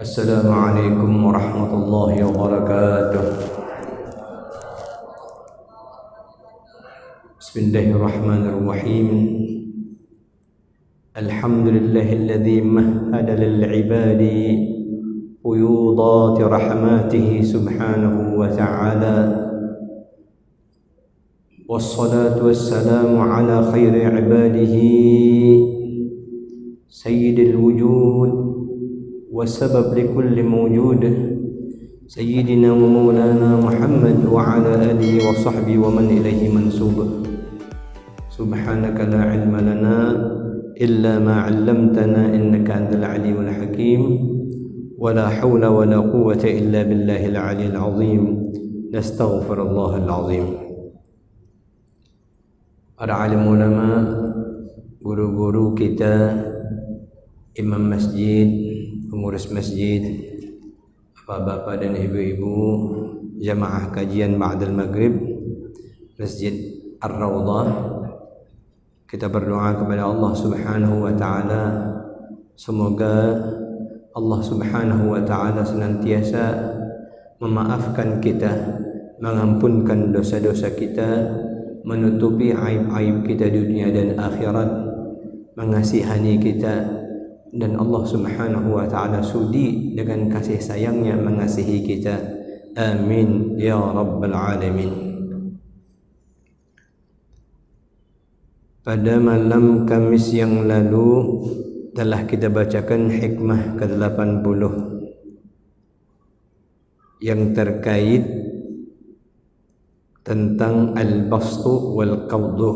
Assalamualaikum warahmatullahi wabarakatuh. Bismillahirrahmanirrahim. Alhamdulillahilladzi mahhada lil'ibadi fuyudati rahmatihi subhanahu wa ta'ala. Wassalatu wassalamu ala khairi ibadihi sayyidil wujud وسبب لكل موجود سيدنا ومولانا محمد وعلى آله وصحبه ومن إليه منسوب سبحانك لا علم لنا إلا ما علمتنا إنك أنت العليم الحكيم ولا حول ولا قوة إلا بالله العلي العظيم نستغفر الله العظيم. Para alim ulama, guru-guru kita, imam masjid, pengurus masjid, bapak-bapak dan ibu-ibu, jamaah kajian ba'dal maghrib Masjid Ar-Rawdah, kita berdoa kepada Allah Subhanahu wa ta'ala, semoga Allah Subhanahu wa ta'ala senantiasa memaafkan kita, mengampunkan dosa-dosa kita, menutupi aib-aib kita di dunia dan akhirat, mengasihani kita, dan Allah Subhanahu wa ta'ala sudi dengan kasih sayangnya mengasihi kita. Amin ya rabbal alamin. Pada malam Kamis yang lalu telah kita bacakan hikmah ke-80 yang terkait tentang al-bastu wal qawdu,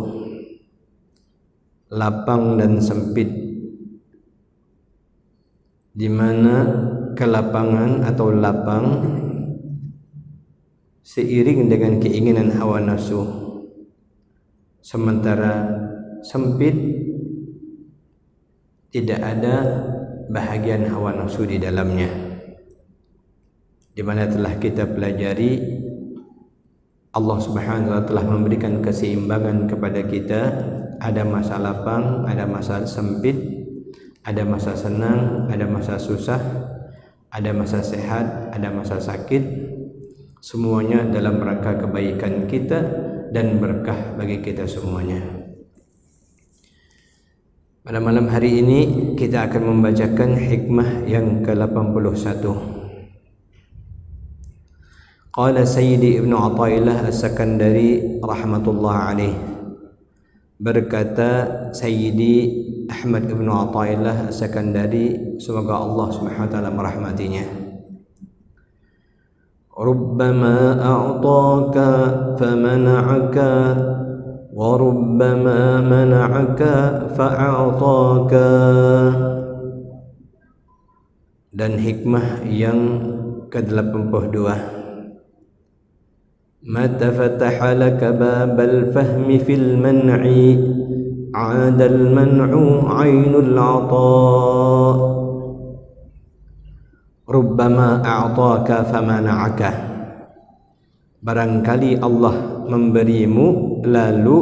lapang dan sempit, di mana kelapangan atau lapang seiring dengan keinginan hawa nafsu, sementara sempit tidak ada bahagian hawa nafsu di dalamnya. Di mana telah kita pelajari, Allah Subhanahu wa ta'ala telah memberikan keseimbangan kepada kita. Ada masa lapang, ada masa sempit, ada masa senang, ada masa susah, ada masa sehat, ada masa sakit. Semuanya dalam rangka kebaikan kita dan berkah bagi kita semuanya. Pada malam hari ini kita akan membacakan hikmah yang ke-81. Qala Sayyidi Ibnu Athaillah As-Sakandari rahmatullah alaih, berkata Sayyidi Ahmad Ibnu Athaillah As-Sakandari, semoga Allah Subhanahu wa ta'ala merahmatinya, rubbama a'taka famana'aka wa rubbama mana'aka fa'ataka. Dan hikmah yang ke-82, mata fataha laka babal fahmi fil man'i adal man'u ainul 'ata. Rubbama a'taka famana'aka, barangkali Allah memberimu lalu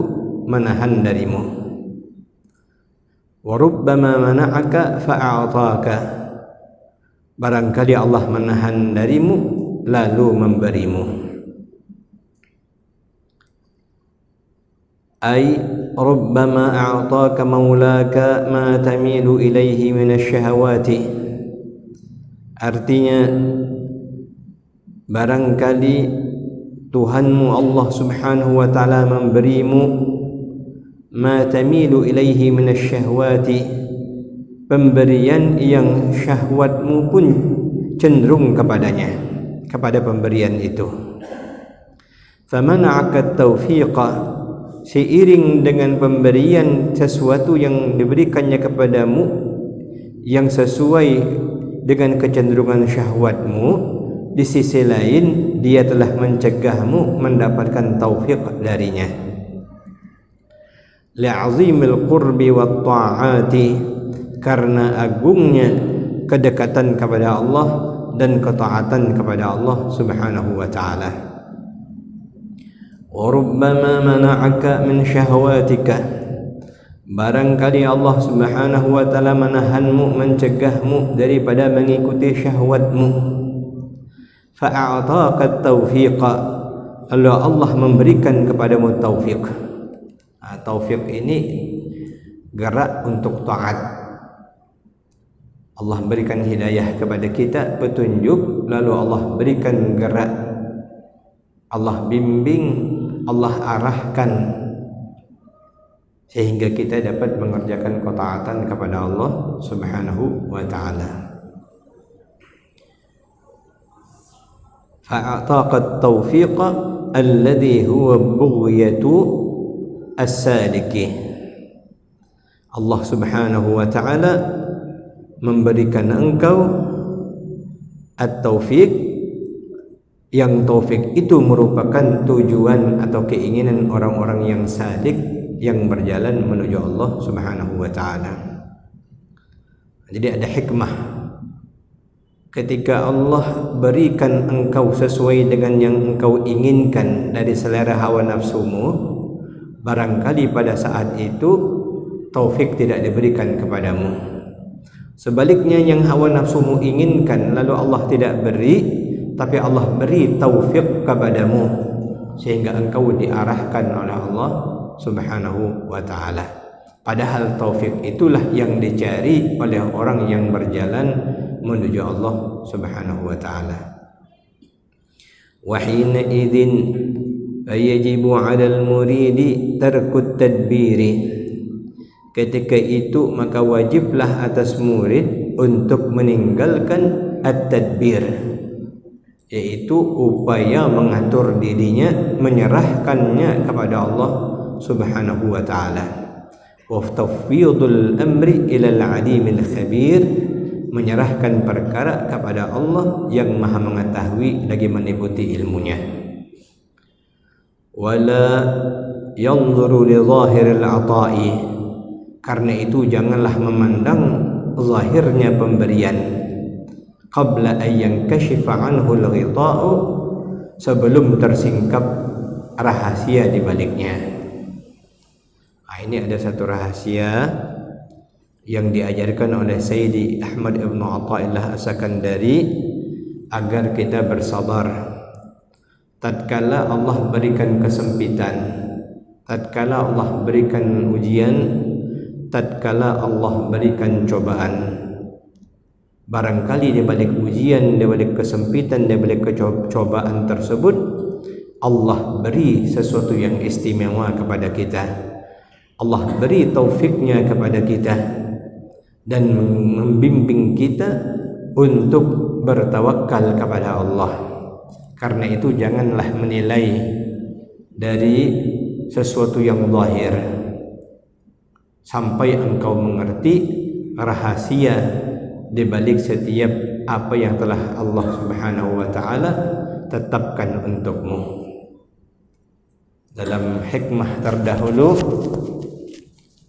menahan darimu. Wa rubbama mana'aka fa'ataka, barangkali Allah menahan darimu lalu memberimu. Ay rubbama a'taka maulaka ma tamilu ilaihi minasyahawati, artinya barangkali Tuhanmu Allah Subhanahu wa ta'ala memberimu ma tamilu ilaihi minasyahawati, pemberian yang syahwatmu pun cenderung kepadanya, kepada pemberian itu. Famana'aka taufiqa, seiring dengan pemberian sesuatu yang diberikannya kepadamu yang sesuai dengan kecenderungan syahwatmu, di sisi lain dia telah mencegahmu mendapatkan taufik darinya. Li'azimil qurbi wat ta'ati, karena agungnya kedekatan kepada Allah dan ketaatan kepada Allah Subhanahu wa ta'ala. وربما منعك من شهواتك, barangkali Allah Subhanahu wa taala menahanmu, mencegahmu daripada mengikuti syahwatmu, fa'ataka taufiqa, lalu Allah memberikan kepadamu taufik. Taufik ini gerak untuk taat. Allah berikan hidayah kepada kita, petunjuk, lalu Allah berikan gerak, Allah bimbing, Allah arahkan, sehingga kita dapat mengerjakan ketaatan kepada Allah Subhanahu wa ta'ala. Fa'ataka taufiqa alladhi huwa bughyatu as-saliki. Allah Subhanahu wa ta'ala memberikan engkau at-taufiq, yang taufik itu merupakan tujuan atau keinginan orang-orang yang salik, yang berjalan menuju Allah Subhanahu wa ta'ala. Jadi ada hikmah ketika Allah berikan engkau sesuai dengan yang engkau inginkan dari selera hawa nafsumu, barangkali pada saat itu taufik tidak diberikan kepadamu. Sebaliknya, yang hawa nafsumu inginkan lalu Allah tidak beri, tapi Allah beri taufik kepadamu, sehingga engkau diarahkan oleh Allah Subhanahu wa ta'ala. Padahal taufik itulah yang dicari oleh orang yang berjalan menuju Allah Subhanahu wa ta'ala. Wa hina idzin fayajibu 'alal muridi tarkut tadbiri. Ketika itu maka wajiblah atas murid untuk meninggalkan at-tadbir, yaitu upaya mengatur dirinya, menyerahkannya kepada Allah Subhanahu wa ta'ala. Wa tafwidul amri ila al-alimil khabir, menyerahkan perkara kepada Allah yang maha mengetahui lagi meliputi ilmunya. Wala yanzuru li zahiril ata'i, karena itu janganlah memandang zahirnya pemberian, qabla an yankashifa anhu al-ghita'u, sebelum tersingkap rahasia di baliknya. Ini ada satu rahasia yang diajarkan oleh Sayyidi Ahmad Ibn Athaillah As-Sakandari agar kita bersabar tatkala Allah berikan kesempitan, tatkala Allah berikan ujian, tatkala Allah berikan cobaan. Barangkali di balik ujian, di balik kesempitan, di balik cobaan tersebut, Allah beri sesuatu yang istimewa kepada kita. Allah beri taufiknya kepada kita dan membimbing kita untuk bertawakal kepada Allah. Karena itu janganlah menilai dari sesuatu yang zahir sampai engkau mengerti rahasia di balik setiap apa yang telah Allah Subhanahu wa ta'ala tetapkan untukmu. Dalam hikmah terdahulu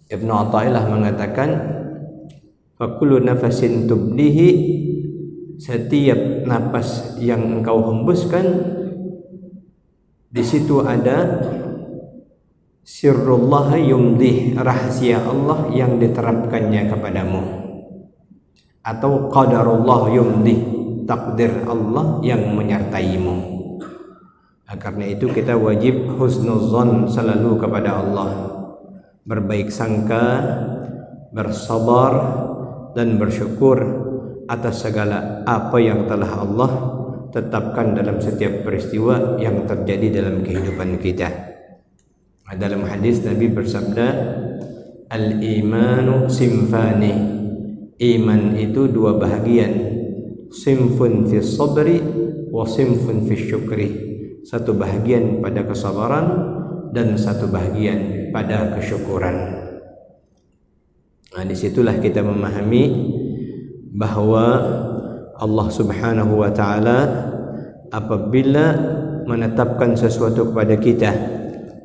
Ibn Athaillah mengatakan, fakullu nafasin tublihi, setiap napas yang engkau hembuskan di situ ada sirrullah yumdih, rahasia Allah yang diterapkannya kepadamu, atau qadarullah yumdih, takdir Allah yang menyertaimu. Karena itu kita wajib husnuzan selalu kepada Allah, berbaik sangka, bersabar dan bersyukur atas segala apa yang telah Allah tetapkan dalam setiap peristiwa yang terjadi dalam kehidupan kita. Dalam hadis Nabi bersabda, al-imanu simfani, iman itu dua bahagian, simfun fi sabri wa simfun fi syukri, satu bahagian pada kesabaran dan satu bahagian pada kesyukuran. Disitulah kita memahami bahwa Allah Subhanahu wa ta'ala apabila menetapkan sesuatu kepada kita,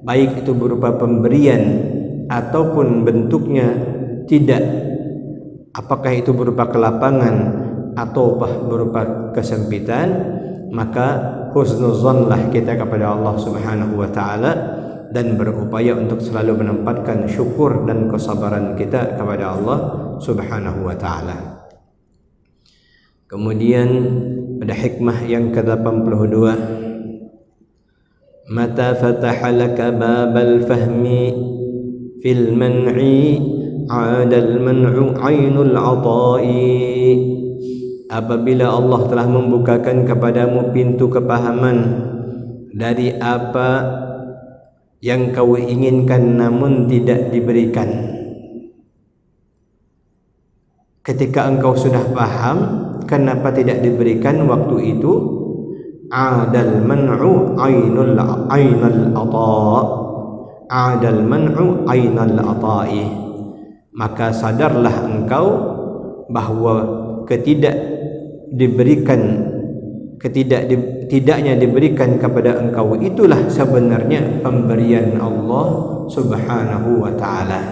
baik itu berupa pemberian ataupun bentuknya tidak, apakah itu berupa kelapangan atau berupa kesempitan, maka husnuzanlah kita kepada Allah Subhanahu wa ta'ala dan berupaya untuk selalu menempatkan syukur dan kesabaran kita kepada Allah Subhanahu wa taala. Kemudian pada hikmah yang ke-82, mata fataha laka babal fahmi fil man'i 'adal man'u 'ainul 'ata'i. Apabila Allah telah membukakan kepadamu pintu kepahaman dari apa yang kau inginkan namun tidak diberikan, ketika engkau sudah paham kenapa tidak diberikan waktu itu, adal man'u ainul ata', adal man'u ainal ata'i, maka sadarlah engkau bahwa tidaknya diberikan kepada engkau itulah sebenarnya pemberian Allah Subhanahu wa taala.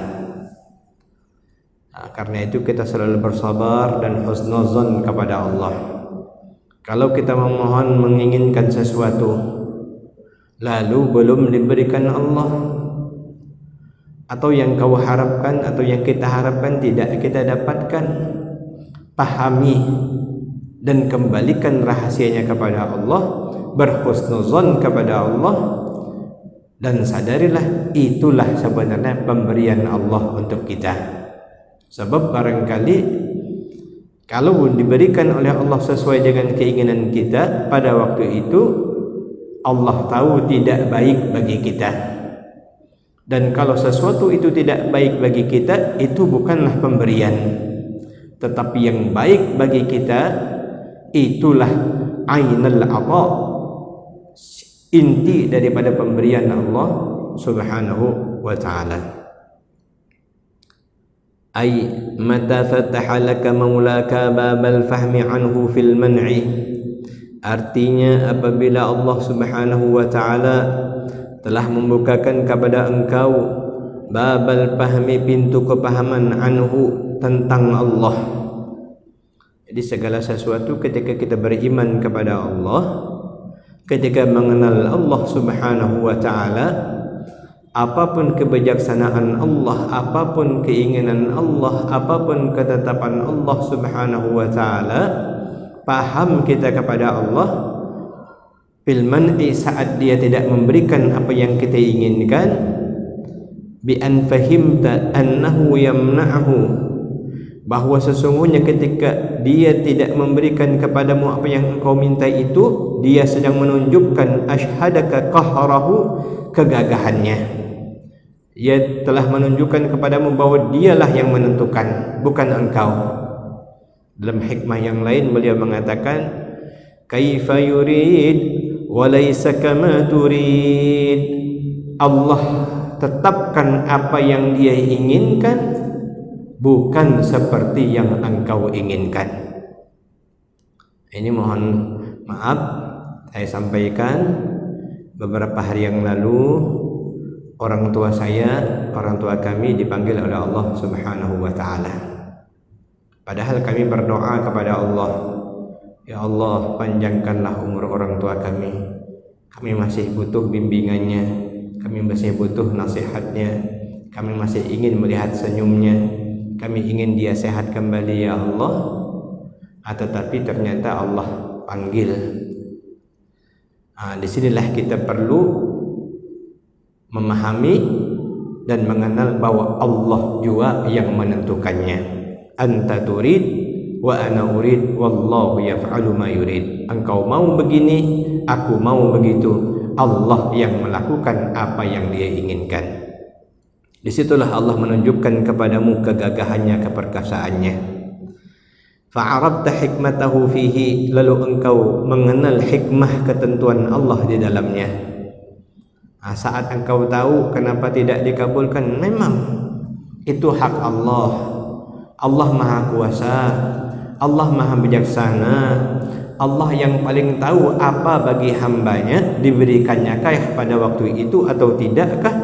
Karena itu kita selalu bersabar dan husnuzon kepada Allah. Kalau kita memohon menginginkan sesuatu lalu belum diberikan Allah, atau yang kau harapkan atau yang kita harapkan tidak kita dapatkan, pahami dan kembalikan rahasianya kepada Allah, berhusnuzon kepada Allah, dan sadarilah itulah sebenarnya pemberian Allah untuk kita. Sebab barangkali kalau diberikan oleh Allah sesuai dengan keinginan kita, pada waktu itu Allah tahu tidak baik bagi kita. Dan kalau sesuatu itu tidak baik bagi kita, itu bukanlah pemberian. Tetapi yang baik bagi kita itulah ainul ata, inti daripada pemberian Allah Subhanahu wa taala. Ay mata fataha laka maulaka babal fahmi anhu fil man'i, artinya apabila Allah Subhanahu wa taala telah membukakan kepada engkau babal fahmi, pintu kepahaman, anhu, tentang Allah. Jadi segala sesuatu ketika kita beriman kepada Allah, ketika mengenal Allah Subhanahu wa taala, apapun kebijaksanaan Allah, apapun keinginan Allah, apapun ketetapan Allah Subhanahu wa taala, paham kita kepada Allah fil man'i, saat dia tidak memberikan apa yang kita inginkan, bi an fahimta annahu yamna'hu, bahwa sesungguhnya ketika dia tidak memberikan kepadamu apa yang engkau minta itu, dia sedang menunjukkan asyhadaka qahrahu, kegagahannya. Ia telah menunjukkan kepadamu bahwa dialah yang menentukan, bukan engkau. Dalam hikmah yang lain beliau mengatakan, kaifa yurid wa laysa kama turid. Allah tetapkan apa yang dia inginkan, bukan seperti yang engkau inginkan. Ini mohon maaf, saya sampaikan beberapa hari yang lalu orang tua kami dipanggil oleh Allah Subhanahu wa taala. Padahal kami berdoa kepada Allah, ya Allah, panjangkanlah umur orang tua kami. Kami masih butuh bimbingannya, kami masih butuh nasihatnya, kami masih ingin melihat senyumnya, kami ingin dia sehat kembali ya Allah. Tetapi ternyata Allah panggil. Disinilah kita perlu memahami dan mengenal bahwa Allah juga yang menentukannya. Anta turid wa ana urid wallahu yaf'alu ma yurid. Engkau mau begini, aku mau begitu. Allah yang melakukan apa yang dia inginkan. Disitulah Allah menunjukkan kepadamu kegagahannya, keperkasaannya. Fa'arabta hikmatahu fihi, lalu engkau mengenal hikmah ketentuan Allah di dalamnya. Saat engkau tahu kenapa tidak dikabulkan, memang itu hak Allah. Allah Maha Kuasa, Allah Maha Bijaksana, Allah yang paling tahu apa bagi hambanya, diberikannya kah pada waktu itu atau tidakkah.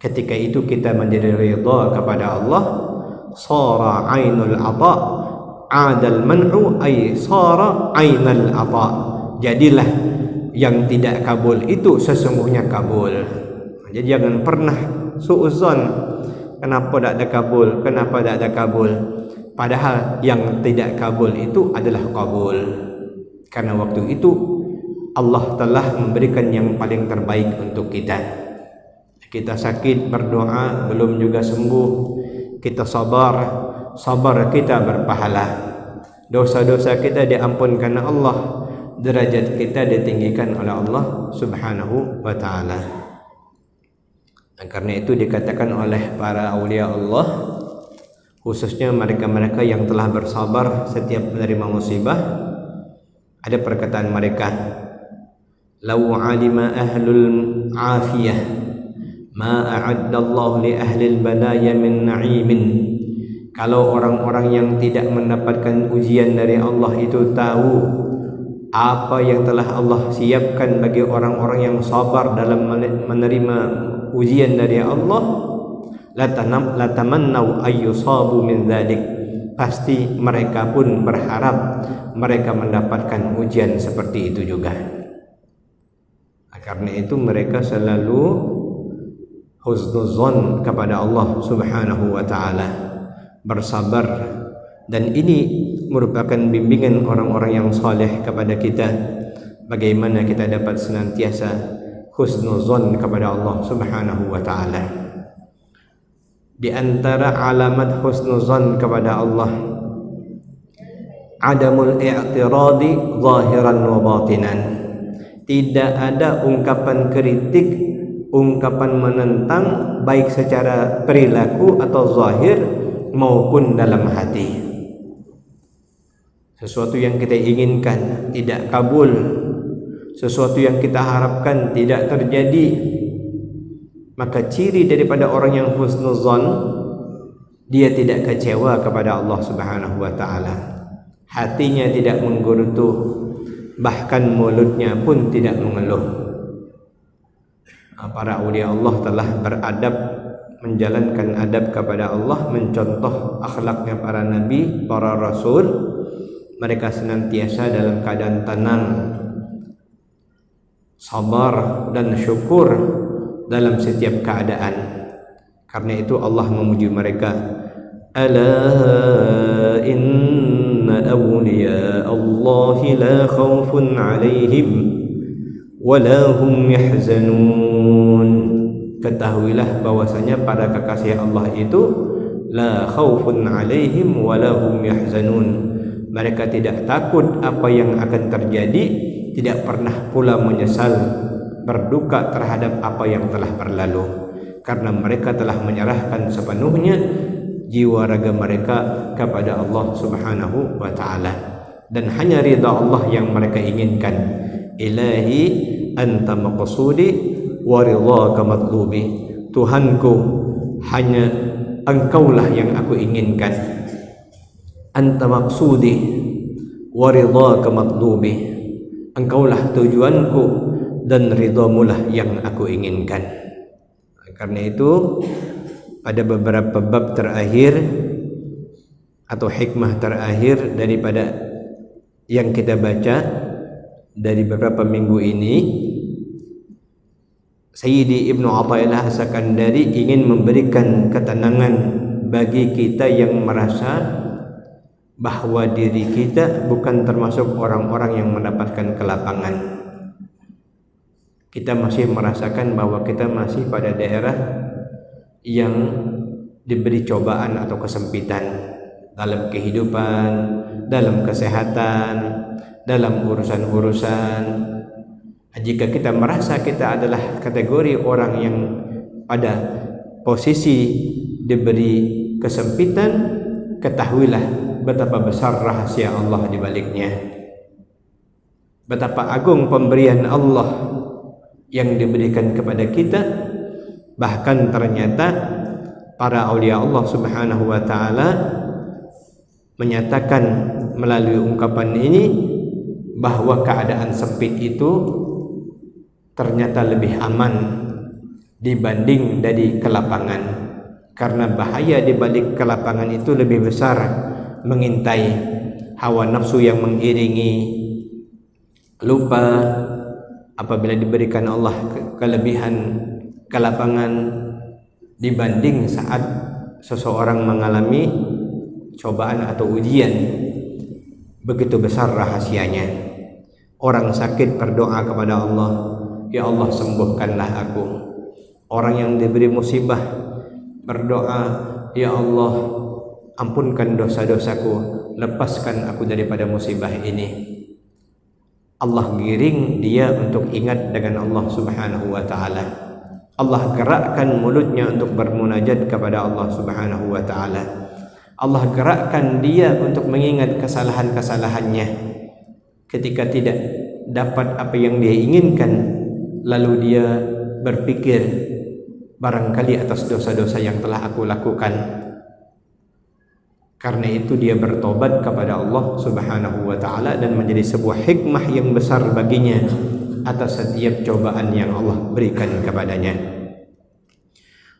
Ketika itu kita menjadi ridha kepada Allah, sara ainul ata, adal man'u ay sara ainal ata, jadilah yang tidak kabul itu sesungguhnya kabul. Jadi jangan pernah suuzon, kenapa tak ada kabul, kenapa tak ada kabul. Padahal yang tidak kabul itu adalah kabul. Karena waktu itu Allah telah memberikan yang paling terbaik untuk kita. Kita sakit berdoa belum juga sembuh, kita sabar kita berpahala. Dosa-dosa kita diampunkan Allah, derajat kita ditinggikan oleh Allah Subhanahu wa taala. Karena itu dikatakan oleh para aulia Allah, khususnya mereka-mereka yang telah bersabar setiap menerima musibah, ada perkataan mereka, "Lau 'alima ahlul 'afiyah ma a'adda Allah li ahli al-balaya min na'imin." Kalau orang-orang yang tidak mendapatkan ujian dari Allah itu tahu apa yang telah Allah siapkan bagi orang-orang yang sabar dalam menerima ujian dari Allah, latamannau ayyusabu min dzalik, pasti mereka pun berharap mereka mendapatkan ujian seperti itu juga. Karena itu mereka selalu husnuzon kepada Allah Subhanahu wa taala, bersabar. Dan ini merupakan bimbingan orang-orang yang saleh kepada kita, bagaimana kita dapat senantiasa husnuzon kepada Allah Subhanahu wa taala. Di antara alamat husnuzon kepada Allah, adamul i'tiradi zahiran wa batinan. Tidak ada ungkapan kritik, ungkapan menentang, baik secara perilaku atau zahir maupun dalam hati. Sesuatu yang kita inginkan tidak kabul, sesuatu yang kita harapkan tidak terjadi, maka ciri daripada orang yang husnuzon, dia tidak kecewa kepada Allah Subhanahu wa taala. Hatinya tidak menggerutu, bahkan mulutnya pun tidak mengeluh. Para aulia Allah telah beradab, menjalankan adab kepada Allah, mencontoh akhlaknya para nabi, para rasul. Mereka senantiasa dalam keadaan tenang, sabar dan syukur dalam setiap keadaan. Karena itu Allah memuji mereka, ala inna awliya Allahi la khawfun alaihim wa la hum yahzanun. Ketahuilah bahwasanya para kekasih Allah itu la khawfun alaihim wa la hum yahzanun. Mereka tidak takut apa yang akan terjadi, tidak pernah pula menyesal, berduka terhadap apa yang telah berlalu, karena mereka telah menyerahkan sepenuhnya jiwa raga mereka kepada Allah Subhanahu wa taala, dan hanya ridha Allah yang mereka inginkan. Ilahi anta maqsudi wa ridhaka matlubi. Tuhanku, hanya engkaulah yang aku inginkan. Anta maqsudi wa ridhaka matlubi. Engkaulah tujuanku dan ridhamulah yang aku inginkan. Karena itu pada beberapa bab terakhir atau hikmah terakhir daripada yang kita baca dari beberapa minggu ini, Sayyidi Ibnu Athaillah As-Sakandari ingin memberikan ketenangan bagi kita yang merasa bahwa diri kita bukan termasuk orang-orang yang mendapatkan kelapangan. Kita masih merasakan bahwa kita masih pada daerah yang diberi cobaan atau kesempitan dalam kehidupan, dalam kesehatan, dalam urusan-urusan. Jika kita merasa kita adalah kategori orang yang pada posisi diberi kesempitan, ketahuilah betapa besar rahasia Allah di baliknya. Betapa agung pemberian Allah yang diberikan kepada kita. Bahkan ternyata para aulia Allah Subhanahu wa taala menyatakan melalui ungkapan ini bahwa keadaan sempit itu ternyata lebih aman dibanding dari kelapangan, karena bahaya di balik kelapangan itu lebih besar mengintai hawa nafsu yang mengiringi, lupa apabila diberikan Allah kelebihan kelapangan dibanding saat seseorang mengalami cobaan atau ujian. Begitu besar rahasianya. Orang sakit berdoa kepada Allah, ya Allah sembuhkanlah aku. Orang yang diberi musibah berdoa, ya Allah ampunkan dosa-dosaku, lepaskan aku daripada musibah ini. Allah giring dia untuk ingat dengan Allah Subhanahu wa taala. Allah gerakkan mulutnya untuk bermunajat kepada Allah Subhanahu wa taala. Allah gerakkan dia untuk mengingat kesalahan-kesalahannya. Ketika tidak dapat apa yang dia inginkan, lalu dia berpikir, barangkali atas dosa-dosa yang telah aku lakukan. Karena itu dia bertobat kepada Allah Subhanahu wa taala dan menjadi sebuah hikmah yang besar baginya atas setiap cobaan yang Allah berikan kepadanya.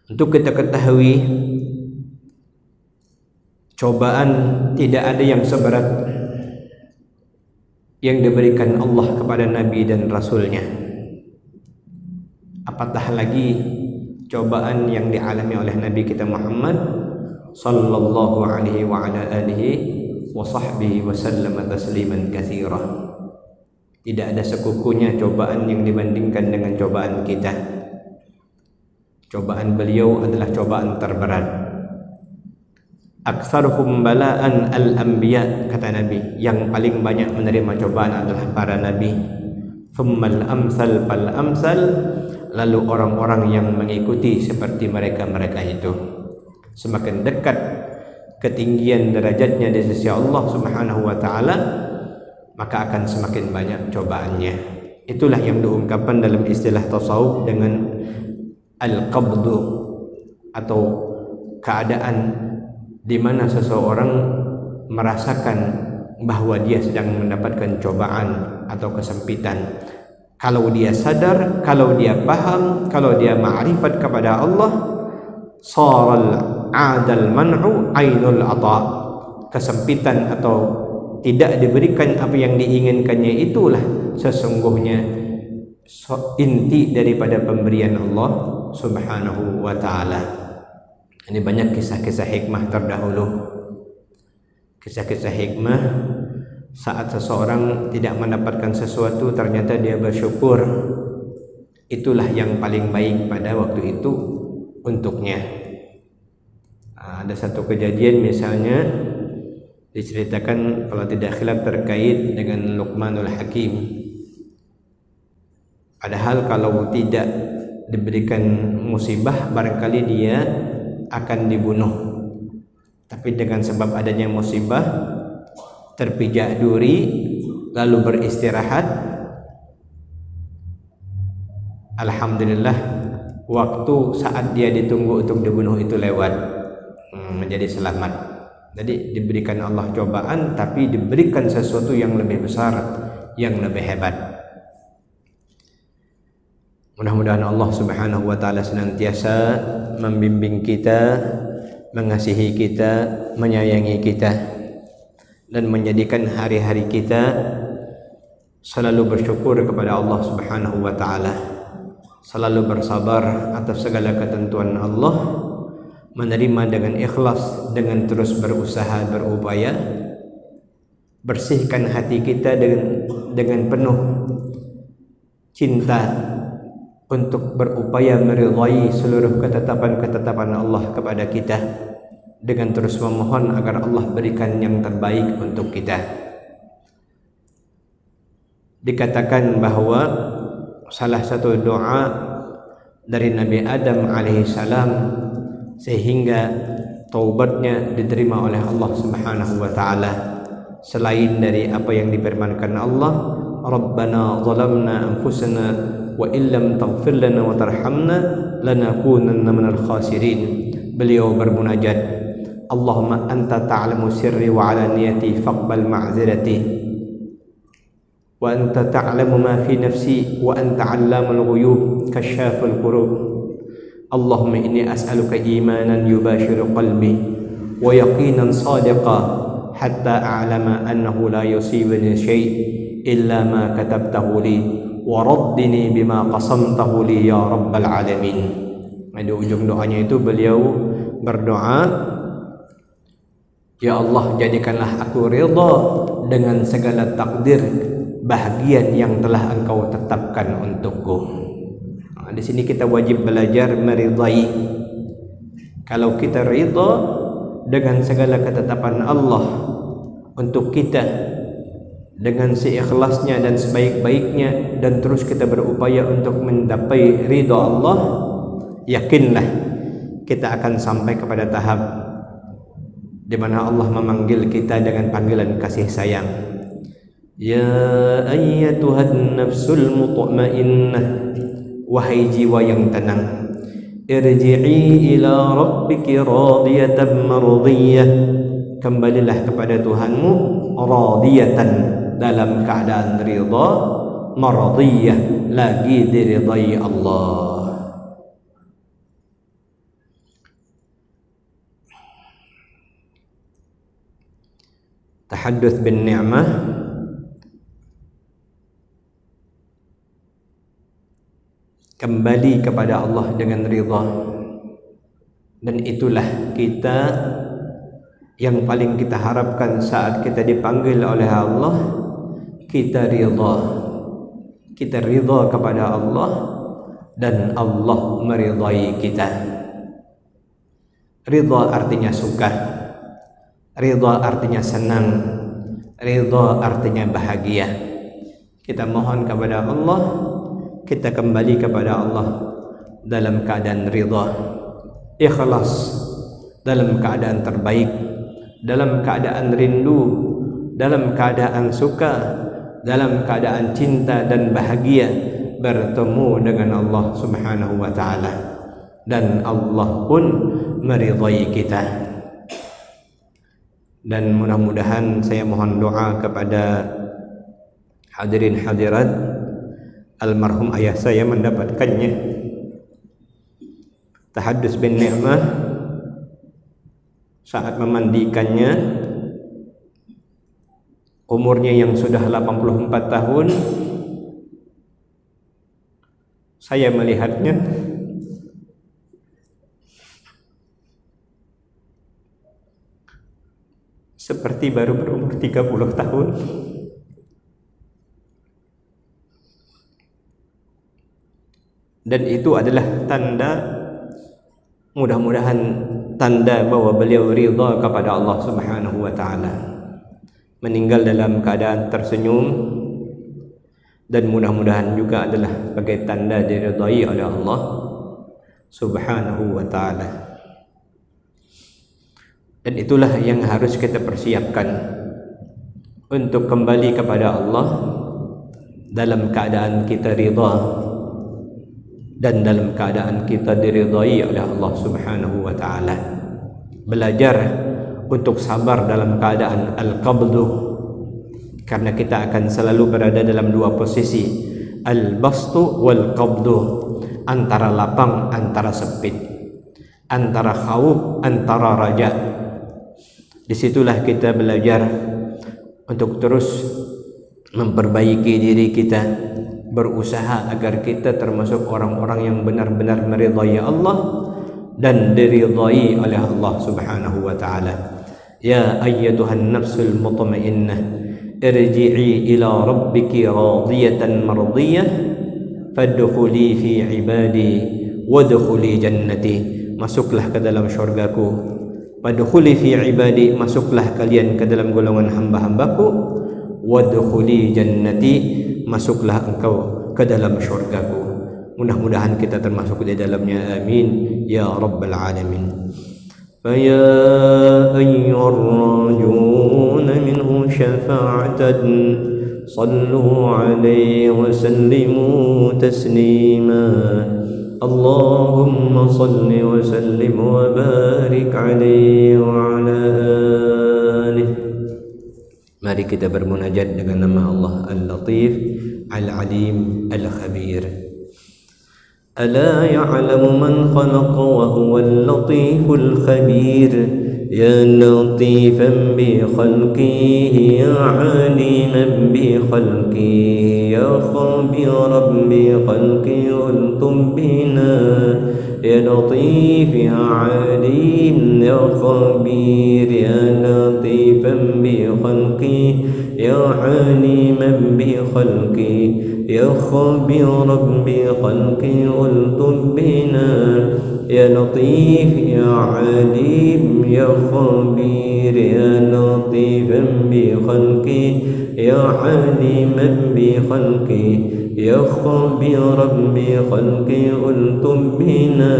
Untuk kita ketahui, cobaan tidak ada yang seberat yang diberikan Allah kepada Nabi dan Rasulnya. Apatah lagi cobaan yang dialami oleh Nabi kita Muhammad sallallahu alaihi wa ala alihi wa sahbihi wa sallam tasliman katsira. Tidak ada sekukunya cobaan yang dibandingkan dengan cobaan kita. Cobaan beliau adalah cobaan terberat. Aktsaruhum bala'an al-anbiya, kata Nabi, yang paling banyak menerima cobaan adalah para nabi. Tsummal amsal fal amsal, lalu orang-orang yang mengikuti seperti mereka-mereka itu. Semakin dekat ketinggian derajatnya di sisi Allah Subhanahu wa taala, maka akan semakin banyak cobaannya. Itulah yang diungkapkan dalam istilah tasawuf dengan al-qabdu, atau keadaan di mana seseorang merasakan bahwa dia sedang mendapatkan cobaan atau kesempitan. Kalau dia sadar, kalau dia paham, kalau dia ma'rifat kepada Allah, saral adal man'u ainul ata. Kesempitan atau tidak diberikan apa yang diinginkannya itulah sesungguhnya inti daripada pemberian Allah Subhanahu wa taala. Ini banyak kisah-kisah hikmah terdahulu. Kisah-kisah hikmah saat seseorang tidak mendapatkan sesuatu ternyata dia bersyukur. Itulah yang paling baik pada waktu itu untuknya. Ada satu kejadian misalnya diceritakan kalau tidak khilaf terkait dengan Luqmanul Hakim. Padahal kalau tidak diberikan musibah barangkali dia akan dibunuh. Tapi dengan sebab adanya musibah terpijak duri lalu beristirahat. Alhamdulillah waktu saat dia ditunggu untuk dibunuh itu lewat. Menjadi selamat. Jadi diberikan Allah cobaan tapi diberikan sesuatu yang lebih besar, yang lebih hebat. Mudah-mudahan Allah Subhanahu wa taala senantiasa membimbing kita, mengasihi kita, menyayangi kita, dan menjadikan hari-hari kita selalu bersyukur kepada Allah Subhanahu wa taala, selalu bersabar atas segala ketentuan Allah, menerima dengan ikhlas, dengan terus berusaha, berupaya, bersihkan hati kita dengan penuh cinta untuk berupaya meridai seluruh ketetapan-ketetapan Allah kepada kita, dengan terus memohon agar Allah berikan yang terbaik untuk kita. Dikatakan bahwa salah satu doa dari Nabi Adam alaihissalam sehingga taubatnya diterima oleh Allah Subhanahu wa taala, selain dari apa yang difirmankan Allah, Rabbana zalamna anfusana wa illam taghfir lana wa tarhamna lanakunanna minal khasirin. Beliau bermunajat, Allahumma anta ta'lamu sirri wa alaniyati faqbal ma'zirati wa anta ta'lamu ma fi nafsi wa anta 'allamul ghuyub kasyaful qurub. Allahumma inni as'aluka imanan yubashiru qalbi wa yaqinan sadiqan hatta a'lama annahu la yusibuni syai' illa ma katabtahu li wa raddini bima qasamtahu li ya rabbal alamin. Di ujung doanya itu beliau berdoa, ya Allah, jadikanlah aku ridha dengan segala takdir bahagian yang telah Engkau tetapkan untukku. Di sini kita wajib belajar meridai. Kalau kita ridha dengan segala ketetapan Allah untuk kita dengan seikhlasnya dan sebaik-baiknya, dan terus kita berupaya untuk mencapai ridha Allah, yakinlah kita akan sampai kepada tahap di mana Allah memanggil kita dengan panggilan kasih sayang. Ya ayyatuhan nafsul mutmainnah, wahai jiwa yang tenang, irji'i ila rabbiki radiyatan mardiyah, kembalilah kepada Tuhanmu radiyatan, dalam keadaan ridha, mardiyah, lagi diridai Allah. Tahadduts bin ni'mah, kembali kepada Allah dengan ridha. Dan itulah kita yang paling kita harapkan saat kita dipanggil oleh Allah. Kita ridha, kita ridha kepada Allah dan Allah meridai kita. Ridha artinya suka, ridha artinya senang, ridha artinya bahagia. Kita mohon kepada Allah, kita kembali kepada Allah dalam keadaan ridha, ikhlas, dalam keadaan terbaik, dalam keadaan rindu, dalam keadaan suka, dalam keadaan cinta dan bahagia bertemu dengan Allah Subhanahu wa ta'ala, dan Allah pun meridai kita. Dan mudah-mudahan saya mohon doa kepada hadirin hadirat, almarhum ayah saya mendapatkannya. Tahadduts bin ni'mah, saat memandikannya, umurnya yang sudah 84 tahun, saya melihatnya seperti baru berumur 30 tahun. Dan itu adalah tanda, mudah-mudahan tanda bahwa beliau ridha kepada Allah Subhanahu wa ta'ala. Meninggal dalam keadaan tersenyum, dan mudah-mudahan juga adalah sebagai tanda diridai oleh Allah Subhanahu wa ta'ala. Dan itulah yang harus kita persiapkan untuk kembali kepada Allah dalam keadaan kita ridha dan dalam keadaan kita diridai oleh Allah Subhanahu wa ta'ala. Belajar untuk sabar dalam keadaan al-qabdu, karena kita akan selalu berada dalam dua posisi, al-bastu wal-qabdu, antara lapang, antara sempit, antara khauf, antara raja. Disitulah kita belajar untuk terus memperbaiki diri kita, berusaha agar kita termasuk orang-orang yang benar-benar meridai Allah dan diridai oleh Allah Subhanahu wa ta'ala. Ya ayyatuhan nafsul mutmainnah, irji'i ila rabbiki radiyatan mardiyah, fadkhuli fi ibadi wadkhuli jannati, masuklah ke dalam syurgaku. Fadkhuli fi ibadi, masuklah kalian ke dalam golongan hamba-hambaku. Wadkhuli jannati, masuklah engkau ke dalam syurgaku. Mudah-mudahan kita termasuk di dalamnya, amin ya rabbal alamin. Faya ayyuhar rajun minhu syafa'atan sallu alaihi wa sallimu taslima. Allahumma salli wa sallim wa barik alaihi wa ala alihi. Mari kita bermunajat dengan nama Allah Al-Latif, Al-Alim, Al-Khabir. Ala ya'lamu man khalaqa wa huwa al-latiful khabir. يا لطيفا بخلقه يا عليما بخلقه يا خبيرا بخلقه الطف بنا يا لطيف يا عليم يا خبير يا لطيفا بخلقه يا عليما بخلقه يا خبيرا بخلقه الطف بنا يا لطيف يا عليم يا خبير يا لطيفا بخلقه يا عليما بخلقه يا خبيرا بخلقه الطف بنا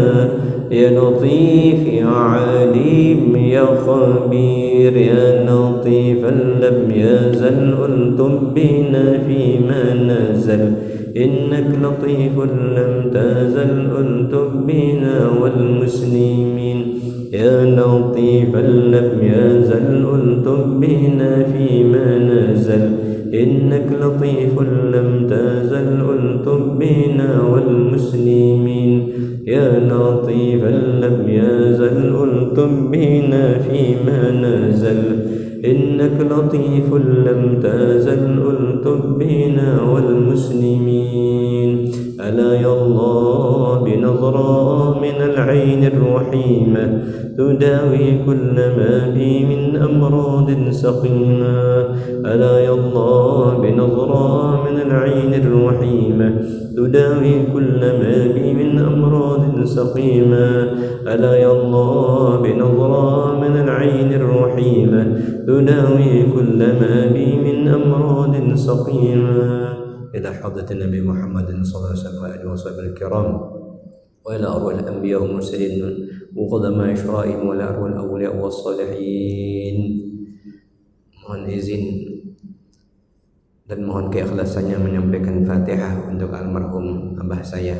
يا لطيف يا عليم يا خبير يا لطيفا لم يزل الطف بنا فيما نزل إنك لطيف لم تزل الطف بنا والمسلمين يا لطيفا لم يزل الطف بنا فيما نزل إنك لطيف لم تزل الطف بنا والمسلمين يا لطيفا لم يزل الطف بنا فيما نزل إنك لطيف لم تزل الطف بنا والمسلمين ألا يا الله بنظرة من العين الرحيمة تداوي كل ما بي من أمراض سقيمة ألا يا الله بنظرة من العين الرحيمة تداوي كل ما بي من أمراض سقيمة ألا يا الله بنظرة من العين الرحيمة تداوي كل ما بي من أمراض سقيمة إلى حضرة النبي محمد صلى الله عليه وسلم وآله وصحبه الكرام وإلى أرواح الأنبياء والمرسلين وقدماء شرائهم وإلى أرواح الأولياء والصالحين. Mohon izin dan mohon keikhlasannya menyampaikan Fatihah untuk almarhum abah saya,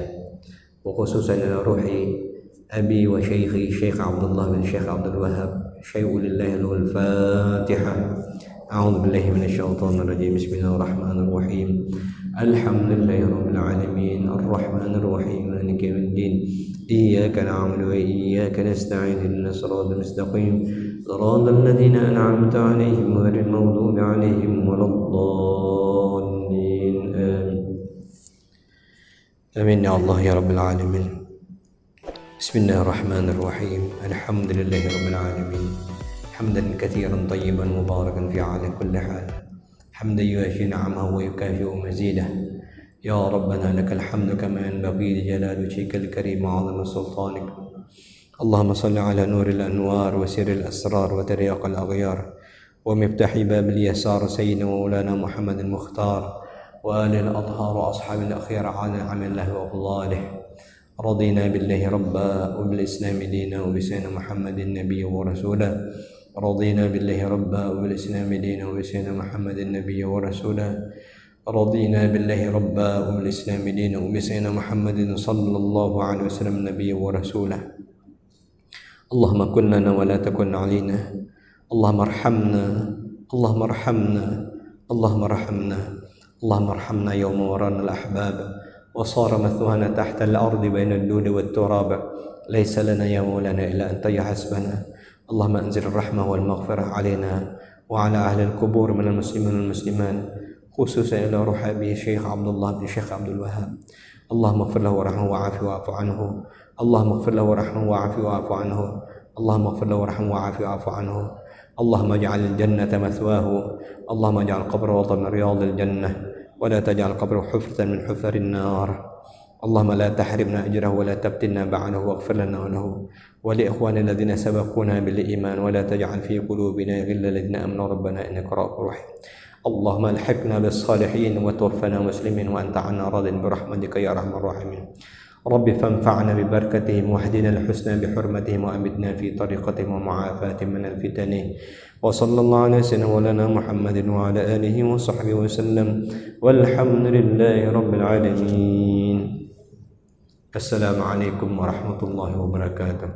khususan ruhi abi wa syaikhi Syekh Abdullah bin Syekh Abdul Wahab syai'ulillahi lahul Fatihah. A'udzu billahi minasyaitonir rajim. Bismillahirrahmanirrahim. Alhamdulillahi rabbil alamin arrahmanir rahim maliki yaumiddin iyyaka na'budu wa iyyaka nasta'in ihdinas siratal mustaqim siratal ladzina an'amta 'alaihim ghairil maghdubi 'alaihim waladdallin. Amin ya Allah ya rabbil alamin. Bismillahirrahmanirrahim. Alhamdulillahi rabbil alamin. حمدا كثيرا طيبا مباركا في على كل حال حمدا يوافي نعمه ويكافئ مزيده يا ربنا لك الحمد كما ينبغي لجلال وجهك الكريم وعظم سلطانك. اللهم صل على نور الأنوار وسر الأسرار وترياق الأغيار ومفتاح باب اليسار سيدنا ومولانا محمد المختار وآل الأطهار وأصحاب الأخيار على عمل الله وأفضاله. رضينا بالله ربا وبالإسلام دينا وبسيدنا محمد النبي ورسوله. رضينا بالله ربا وبالإسلام دينا وبسيدنا محمد النبي ورسوله. رضينا بالله ربا وبالإسلام دينا وبسيدنا محمد صلى الله عليه وسلم النبي ورسوله. اللهم كن لنا ولا تكن علينا. اللهم ارحمنا اللهم ارحمنا اللهم ارحمنا اللهم ارحمنا يوم ورانا الأحباب وصار مثوانا تحت الأرض بين الدود والتراب. ليس لنا يا مولانا إلا أنت يا حسبنا. اللهم أنزل الرحمة والمغفرة علينا وعلى أهل القبور من المسلمين والمسلمات خصوصا إلى روح أبي الشيخ عبد الله بن الشيخ عبد الوهاب. اللهم اغفر له ورحمه وعافه واعف عنه. اللهم اغفر له ورحمه وعافه واعف عنه. اللهم اغفر له ورحمه وعافه واعف عنه. اللهم اجعل الجنة مثواه. اللهم اجعل قبره وطن رياض الجنة ولا تجعل قبره حفرة من حفر النار. اللهم لا تحرمنا أجره ولا تفتنا بعده واغفر لنا وله ولإخواننا الذين سبقونا بالإيمان ولا تجعل في قلوبنا غلا للذين آمنوا ربنا إنك رؤوف رحيم. اللهم الحقنا بالصالحين وتوفنا مسلمين وأنت عنا راض برحمتك يا أرحم الراحمين. رب فانفعنا ببركتهم واهدنا الحسنى بحرمتهم وأمتنا في طريقتهم ومعافاتهم من الفتن. وصلى الله على سيدنا مولانا محمد وعلى آله وصحبه وسلم والحمد لله رب العالمين. السلام عليكم ورحمة الله وبركاته.